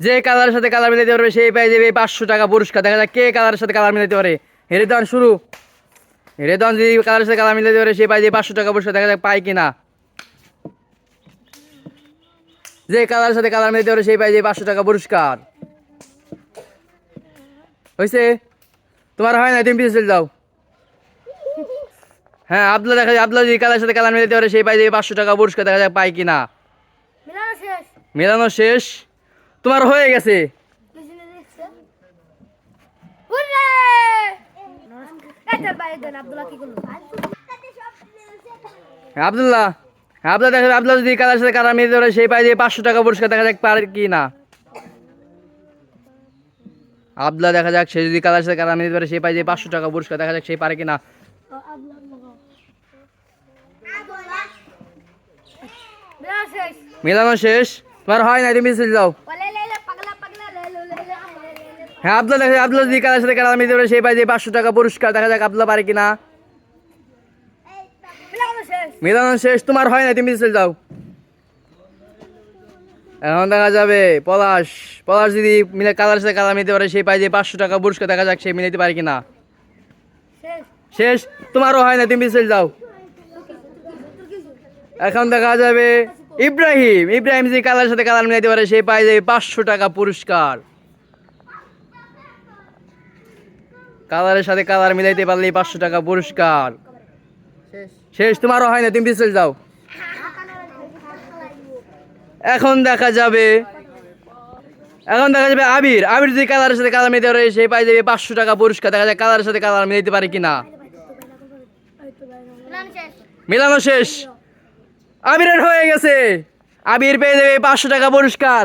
যে কালারের সাথে কালার মিলাইতে পারবে সেই পেয়ে যাবে 500 টাকা পুরস্কার। দেখা যাক কে কালারের সাথে কালার মিলাইতে পারে। হেরেদান শুরু। হেরেদান যদি কালারের সাথে কালার মিলাইতে পারে সে পাই যাবে 500 টাকা পুরস্কার। দেখা যাক পায় কিনা। যে কালারের সাথে কালার মিলাইতে পারে সেই পাই যাবে 500 টাকা পুরস্কার। হয়েছে? তোমার হয় না, তুমি পিছিয়ে চলে যাও। হ্যাঁ, আবদুল্লাহ দেখা যায়, আবদুল্লাহ যদি কালারের সাথে কালার মিলাইতে পারে সেই পাই যাবে 500 টাকা পুরস্কার। দেখা যাক পায় কিনা। মেলানো শেষ। তোমার হয়ে গেছে। আবদুল্লাহ, আবদুল্লাহ দেখা যায়, আবদুল্লাহ যদি কালারের সাথে কালার মিলাইতে পারে সেই পাই যাবে 500 টাকা পুরস্কার। দেখা যাক পারে কি না। আবদুল্লাহ দেখা যাক, সে যদি কালারের সাথে কালার মিলাইতে পারে সেই পাই যাবে 500 টাকা পুরস্কার। দেখা যাক সেই পারে কিনা। মেলানো শেষ। তোমার হয় না, তুমি চলে যাও। হ্যাঁ, আবদুল্লাহ দেখা যায়, আবদুল্লাহ যদি কালারের সাথে কালার মিলাইতে পারে সেই পাই যাবে 500 টাকা পুরস্কার। দেখা যাক আবদুল্লাহ পারে কিনা। মেলানো শেষ। তোমার হয় না, তুমি চলে যাও। এখন দেখা যাবে পলাশ। পলাশ যদি মিলে কালারের সাথে কালার মিলাতে পারে সেই পাই যাবে 500 টাকা পুরস্কার। দেখা যাক সে মিলাইতে পারে কিনা। শেষ। তোমারও হয় না, তুমি চলে যাও। এখন দেখা যাবে ইব্রাহিম। ইব্রাহিম যদি কালারের সাথে কালার মিলাইতে পারে সেই পাই যাবে 500 টাকা পুরস্কার। কালারের সাথে কালার মিলাইতে পারলেই 500 টাকা পুরস্কার। শেষ। তোমারও হয় না, তুমি চলে যাও। এখন দেখা যাবে আবির। আবির যদি কালারের সাথে কালার মিলাইতে পারে সেই পাই যাবে 500 টাকা পুরস্কার। দেখা যায় কালারের সাথে কালার মিলাইতে পারে কিনা। মেলানো শেষ। আবিরের হয়ে গেছে। আবির পেয়ে যাবে 500 টাকা পুরস্কার।